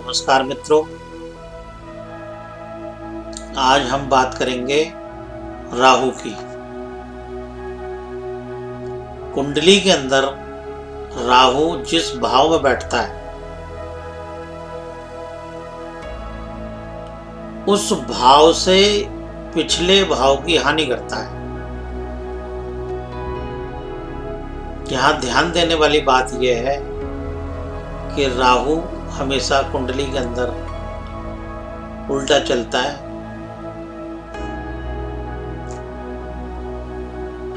नमस्कार मित्रों, आज हम बात करेंगे राहु की। कुंडली के अंदर राहु जिस भाव में बैठता है उस भाव से पिछले भाव की हानि करता है। यहां ध्यान देने वाली बात यह है कि राहु हमेशा कुंडली के अंदर उल्टा चलता है,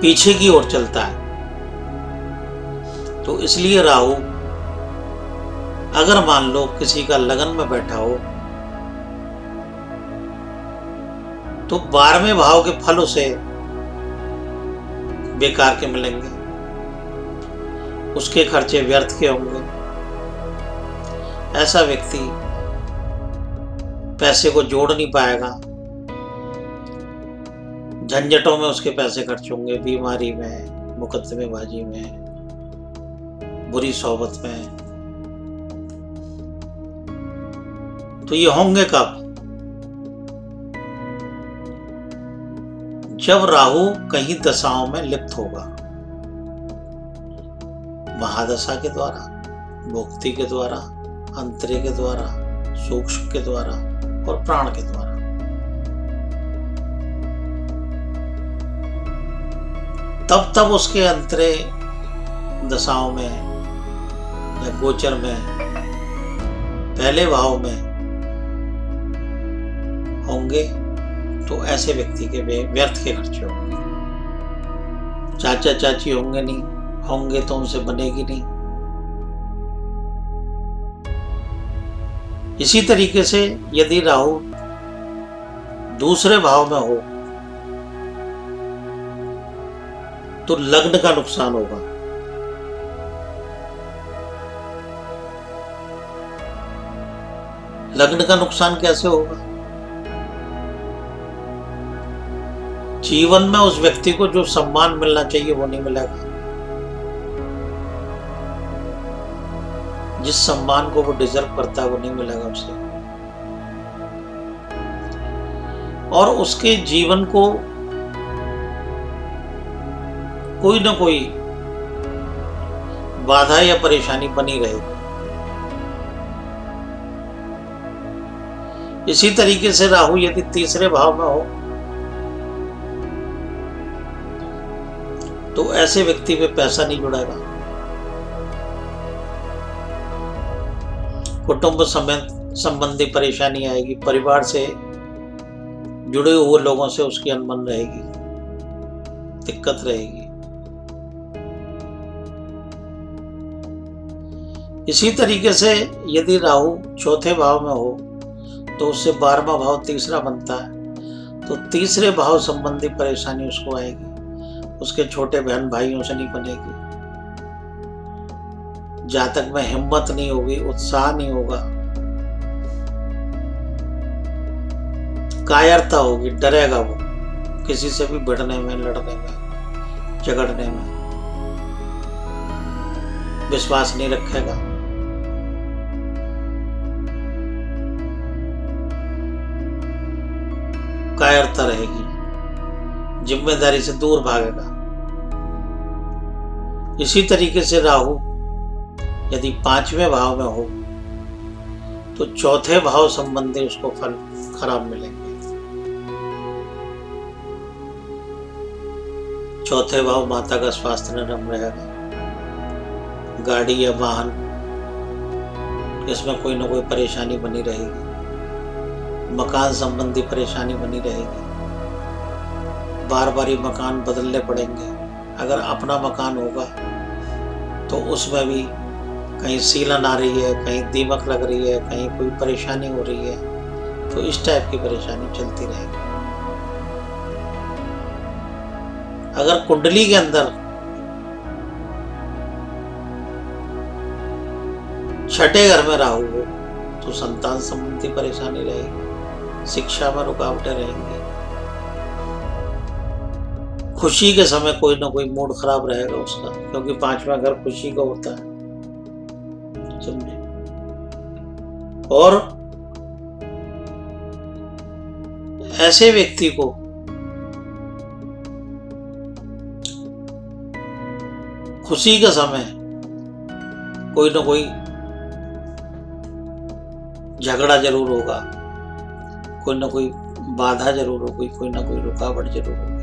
पीछे की ओर चलता है। तो इसलिए राहु अगर मान लो किसी का लगन में बैठा हो तो 12वें भाव के फल उसे बेकार के मिलेंगे, उसके खर्चे व्यर्थ के होंगे। ऐसा व्यक्ति पैसे को जोड़ नहीं पाएगा, झंझटों में उसके पैसे खर्च होंगे, बीमारी में, मुकदमेबाजी में, बुरी सोहबत में। तो ये होंगे कब? जब राहु कहीं दशाओं में लिप्त होगा, महादशा के द्वारा, भुक्ति के द्वारा, अंतरे के द्वारा, सूक्ष्म के द्वारा और प्राण के द्वारा। तब उसके अंतरे दशाओं में या गोचर में पहले भाव में होंगे तो ऐसे व्यक्ति के व्यर्थ के खर्चे होंगे। चाचा चाची होंगे नहीं, होंगे तो उनसे बनेगी नहीं। इसी तरीके से यदि राहु दूसरे भाव में हो तो लग्न का नुकसान होगा। लग्न का नुकसान कैसे होगा? जीवन में उस व्यक्ति को जो सम्मान मिलना चाहिए वो नहीं मिलेगा। जिस सम्मान को वो डिजर्व करता है वो नहीं मिलेगा उसे। और उसके जीवन को कोई ना कोई बाधा या परेशानी बनी रहेगी। इसी तरीके से राहु यदि तीसरे भाव में हो तो ऐसे व्यक्ति पे पैसा नहीं जुड़ेगा। कुटुंब संबंधी परेशानी आएगी, परिवार से जुड़े हुए लोगों से उसकी अनबन रहेगी, दिक्कत रहेगी। इसी तरीके से यदि राहु चौथे भाव में हो तो उससे 12वां भाव तीसरा बनता है, तो तीसरे भाव संबंधी परेशानी उसको आएगी। उसके छोटे बहन भाइयों से नहीं बनेगी, जातक में हिम्मत नहीं होगी, उत्साह नहीं होगा, कायरता होगी, डरेगा वो किसी से भी भिड़ने में, लड़ने में, झगड़ने में, विश्वास नहीं रखेगा। कायरता रहेगी, जिम्मेदारी से दूर भागेगा। इसी तरीके से राहु यदि 5वें भाव में हो तो चौथे भाव संबंधी उसको फल खराब मिलेंगे। चौथे भाव माता का स्वास्थ्य नरम रहेगा, गाड़ी या वाहन इसमें कोई ना कोई परेशानी बनी रहेगी, मकान संबंधी परेशानी बनी रहेगी, बार बार ही मकान बदलने पड़ेंगे। अगर अपना मकान होगा तो उसमें भी कहीं सीलन आ रही है, कहीं दीमक लग रही है, कहीं कोई परेशानी हो रही है, तो इस टाइप की परेशानी चलती रहेगी। अगर कुंडली के अंदर छठे घर में राहु हो तो संतान संबंधी परेशानी रहेगी, शिक्षा में रुकावटें रहेंगी, खुशी के समय कोई ना कोई मूड खराब रहेगा उसका, क्योंकि 5वां घर खुशी का होता है। समझे? और ऐसे व्यक्ति को खुशी का समय कोई ना कोई झगड़ा जरूर होगा, कोई ना कोई बाधा जरूर होगी, कोई ना कोई रुकावट जरूर होगी।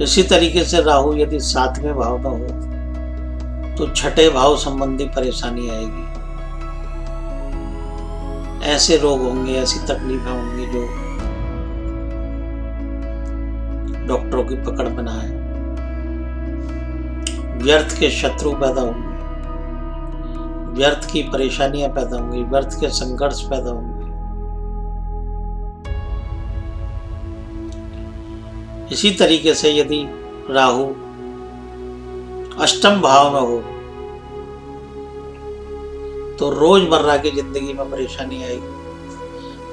इसी तरीके से राहु यदि 7वें भाव में हो तो 6ठे भाव संबंधी परेशानी आएगी। ऐसे रोग होंगे, ऐसी तकलीफें होंगी जो डॉक्टरों की पकड़ में ना आए। व्यर्थ के शत्रु पैदा होंगे, व्यर्थ की परेशानियां पैदा होंगी, व्यर्थ के संघर्ष पैदा होंगे। इसी तरीके से यदि राहु 8वें भाव में हो तो रोजमर्रा की जिंदगी में परेशानी आएगी।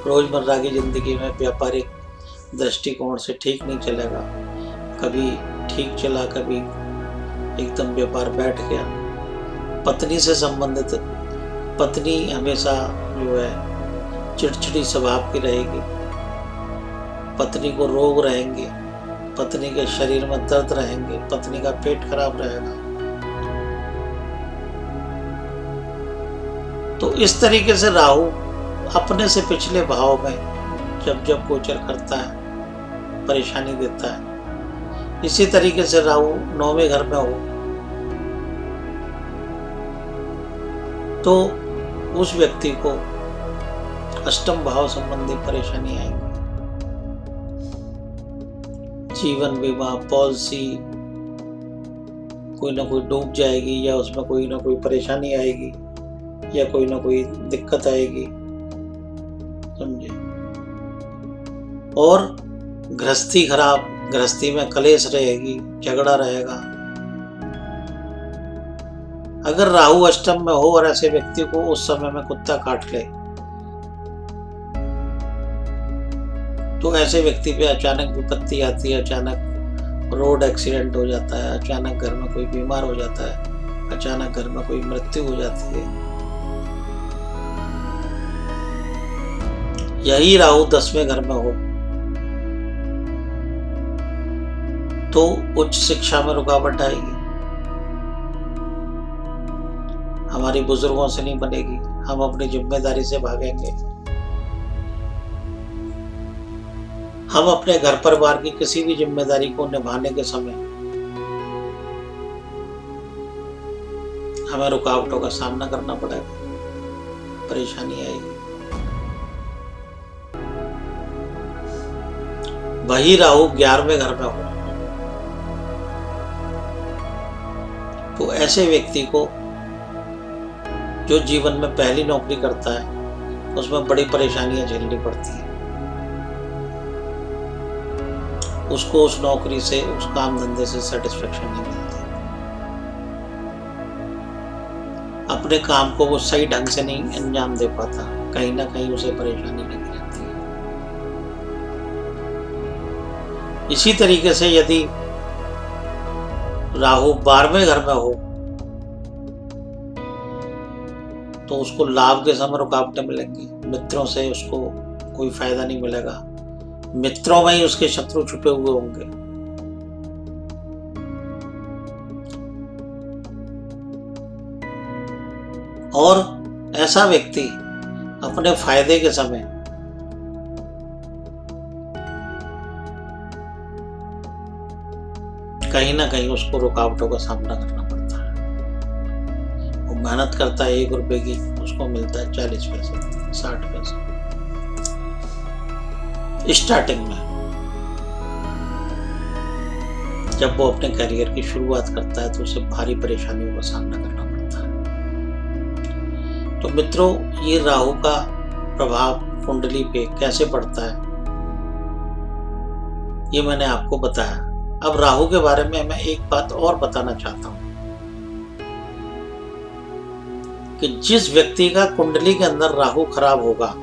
रोजमर्रा की जिंदगी में व्यापारिक दृष्टिकोण से ठीक नहीं चलेगा, कभी ठीक चला, कभी एकदम व्यापार बैठ गया। पत्नी से संबंधित, पत्नी हमेशा जो है चिड़चिड़ी स्वभाव की रहेगी, पत्नी को रोग रहेंगे, पत्नी के शरीर में दर्द रहेंगे, पत्नी का पेट खराब रहेगा। तो इस तरीके से राहु अपने से पिछले भाव में जब जब गोचर करता है परेशानी देता है। इसी तरीके से राहु 9वें घर में हो तो उस व्यक्ति को 8वें भाव संबंधी परेशानी आएगी। जीवन बीमा पॉलिसी कोई ना कोई डूब जाएगी, या उसमें कोई ना कोई परेशानी आएगी, या कोई ना कोई दिक्कत आएगी, समझे। और गृहस्थी खराब, गृहस्थी में कलेश रहेगी, झगड़ा रहेगा। अगर राहु 8वें में हो और ऐसे व्यक्ति को उस समय में कुत्ता काट ले तो ऐसे व्यक्ति पे अचानक विपत्ति आती है, अचानक रोड एक्सीडेंट हो जाता है, अचानक घर में कोई बीमार हो जाता है, अचानक घर में कोई मृत्यु हो जाती है। यही राहु 10वें घर में हो तो उच्च शिक्षा में रुकावट आएगी, हमारी बुजुर्गों से नहीं बनेगी, हम अपनी जिम्मेदारी से भागेंगे, हम अपने घर परिवार की किसी भी जिम्मेदारी को निभाने के समय हमें रुकावटों का सामना करना पड़ेगा, परेशानी आएगी। वही राहु 11वें घर में हो तो ऐसे व्यक्ति को जो जीवन में पहली नौकरी करता है उसमें बड़ी परेशानियां झेलनी पड़ती है। उसको उस नौकरी से, उस काम धंधे से सेटिस्फेक्शन नहीं मिलती, अपने काम को वो सही ढंग से नहीं अंजाम दे पाता, कहीं ना कहीं उसे परेशानी लगी रहती है। इसी तरीके से यदि राहु 12वें घर में हो तो उसको लाभ के समय रुकावटें मिलेंगी, मित्रों से उसको कोई फायदा नहीं मिलेगा, मित्रों में ही उसके शत्रु छुपे हुए होंगे। और ऐसा व्यक्ति अपने फायदे के समय कहीं ना कहीं उसको रुकावटों का सामना करना पड़ता है। वो मेहनत करता है 1 रुपए की, उसको मिलता है 40 पैसे 60 पैसे स्टार्टिंग में, जब वो अपने करियर की शुरुआत करता है तो उसे भारी परेशानियों का सामना करना पड़ता है। तो मित्रों, ये राहु का प्रभाव कुंडली पे कैसे पड़ता है ये मैंने आपको बताया। अब राहु के बारे में मैं एक बात और बताना चाहता हूं कि जिस व्यक्ति का कुंडली के अंदर राहु खराब होगा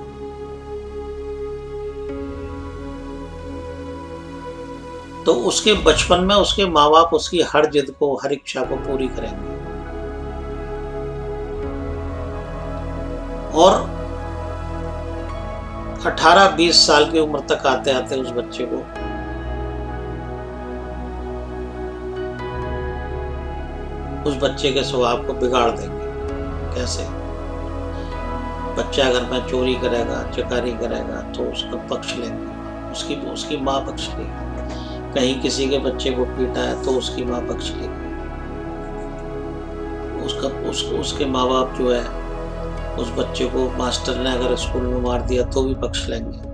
तो उसके बचपन में उसके माँ बाप उसकी हर जिद को, हर इच्छा को पूरी करेंगे। और 18-20 साल की उम्र तक आते आते उस बच्चे को उस बच्चे के स्वभाव को बिगाड़ देंगे। कैसे? बच्चा घर में चोरी करेगा, चकारी करेगा तो उसका पक्ष लेंगे, उसकी माँ पक्ष लेगी। कहीं किसी के बच्चे को पीटा है तो उसकी माँ पक्ष लेगी। उसके माँ बाप जो है, उस बच्चे को मास्टर ने अगर स्कूल में मार दिया तो भी पक्ष लेंगे।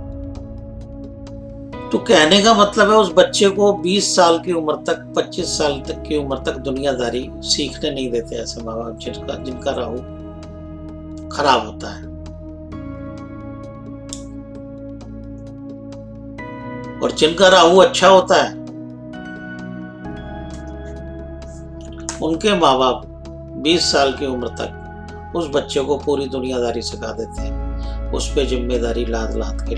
तो कहने का मतलब है उस बच्चे को 20 साल की उम्र तक, 25 साल तक की उम्र तक दुनियादारी सीखने नहीं देते ऐसे माँ बाप जिनका राहु खराब होता है। और जिनका राहु अच्छा होता है उनके माँ बाप 20 साल की उम्र तक उस बच्चे को पूरी दुनियादारी सिखा देते हैं। उस पे जिम्मेदारी लाद लाद के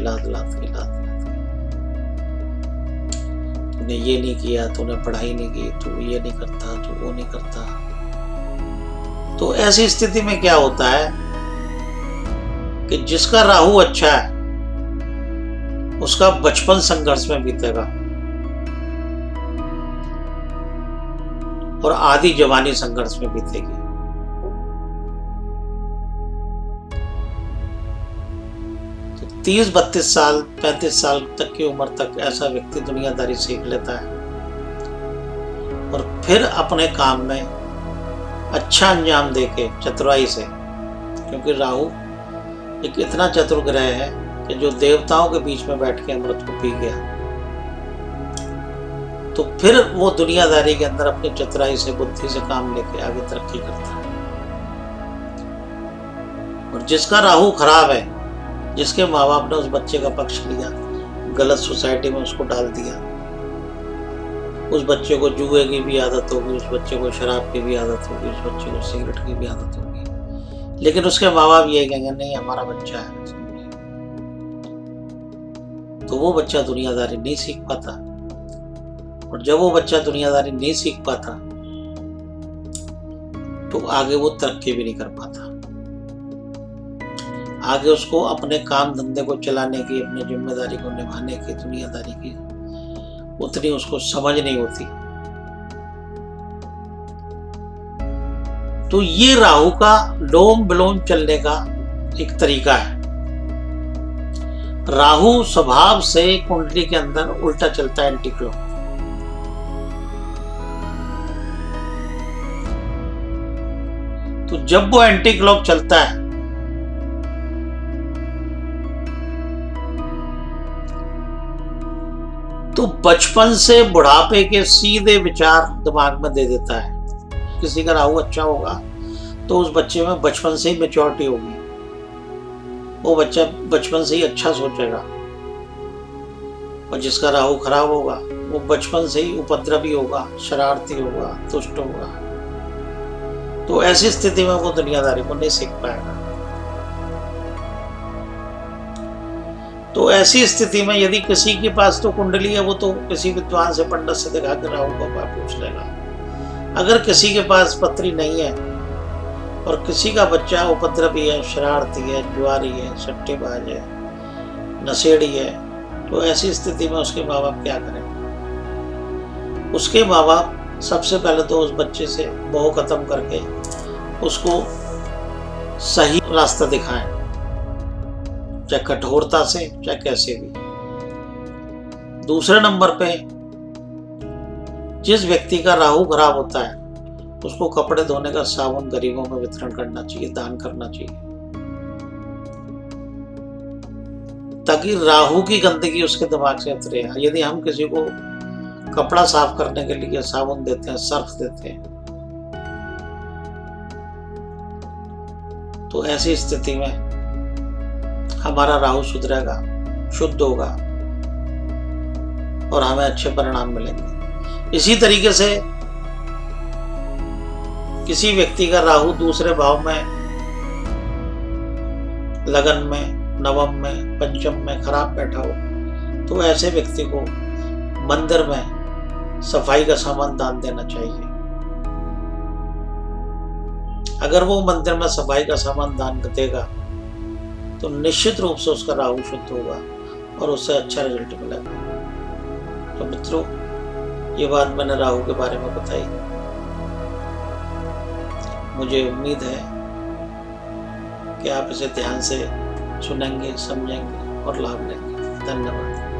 तूने ये नहीं किया, तूने पढ़ाई नहीं की, तू ये नहीं करता, तू वो नहीं करता। तो ऐसी स्थिति में क्या होता है कि जिसका राहु अच्छा है उसका बचपन संघर्ष में बीतेगा और आधी जवानी संघर्ष में बीतेगी। तो 30-32 साल, 35 साल तक की उम्र तक ऐसा व्यक्ति दुनियादारी सीख लेता है और फिर अपने काम में अच्छा अंजाम देके चतुराई से, क्योंकि राहु एक इतना चतुर ग्रह है कि जो देवताओं के बीच में बैठ के अमृत को पी गया, तो फिर वो दुनियादारी के अंदर अपनी चतुराई से, बुद्धि से काम लेके आगे तरक्की करता है। और जिसका राहु खराब है, जिसके माँ बाप ने उस बच्चे का पक्ष लिया, गलत सोसाइटी में उसको डाल दिया, उस बच्चे को जुए की भी आदत होगी, उस बच्चे को शराब की भी आदत होगी, उस बच्चे को सिगरेट की भी आदत होगी, लेकिन उसके माँ बाप ये कहेंगे नहीं हमारा बच्चा है, तो वो बच्चा दुनियादारी नहीं सीख पाता। और जब वो बच्चा दुनियादारी नहीं सीख पाता तो आगे वो तरक्की भी नहीं कर पाता। आगे उसको अपने काम धंधे को चलाने की, अपनी जिम्मेदारी को निभाने की, दुनियादारी की उतनी उसको समझ नहीं होती। तो ये राहु का लोम विलोम चलने का एक तरीका है। राहु स्वभाव से कुंडली के अंदर उल्टा चलता है, एंटी क्लॉक। तो जब वो एंटी क्लॉक चलता है तो बचपन से बुढ़ापे के सीधे विचार दिमाग में दे देता है। किसी का राहु अच्छा होगा तो उस बच्चे में बचपन से ही मैच्योरिटी होगी, वो बच्चा बचपन से ही अच्छा सोचेगा। और जिसका राहु खराब होगा वो बचपन से ही उपद्रवी होगा, शरारती होगा, दुष्ट होगा। तो ऐसी स्थिति में वो दुनियादारी को नहीं सीख पाएगा। तो ऐसी स्थिति में यदि किसी के पास तो कुंडली है, वो तो किसी विद्वान से, पंडित से दिखा के राहु का उपाय पूछ लेगा। अगर किसी के पास पत्री नहीं है और किसी का बच्चा उपद्रवी है, शरारती है, जुआरी है, सट्टेबाज है, नशेड़ी है, तो ऐसी स्थिति में उसके माँ बाप क्या करें? उसके माँ बाप सबसे पहले तो उस बच्चे से मोह खत्म करके उसको सही रास्ता दिखाएं, चाहे कठोरता से, चाहे कैसे भी। दूसरे नंबर पे जिस व्यक्ति का राहु खराब होता है उसको कपड़े धोने का साबुन गरीबों में वितरण करना चाहिए, दान करना चाहिए, ताकि राहु की गंदगी उसके दिमाग से उतरे। यदि हम किसी को कपड़ा साफ करने के लिए साबुन देते हैं, सर्फ देते हैं, तो ऐसी स्थिति में हमारा राहु सुधरेगा, शुद्ध होगा और हमें अच्छे परिणाम मिलेंगे। इसी तरीके से किसी व्यक्ति का राहु दूसरे भाव में, लगन में, नवम में, पंचम में खराब बैठा हो, तो ऐसे व्यक्ति को मंदिर में सफाई का सामान दान देना चाहिए। अगर वो मंदिर में सफाई का सामान दान देगा तो निश्चित रूप से उसका राहु शुद्ध होगा और उससे अच्छा रिजल्ट मिलेगा। तो मित्रों, ये बात मैंने राहु के बारे में बताई। मुझे उम्मीद है कि आप इसे ध्यान से सुनेंगे, समझेंगे और लाभ लेंगे। धन्यवाद।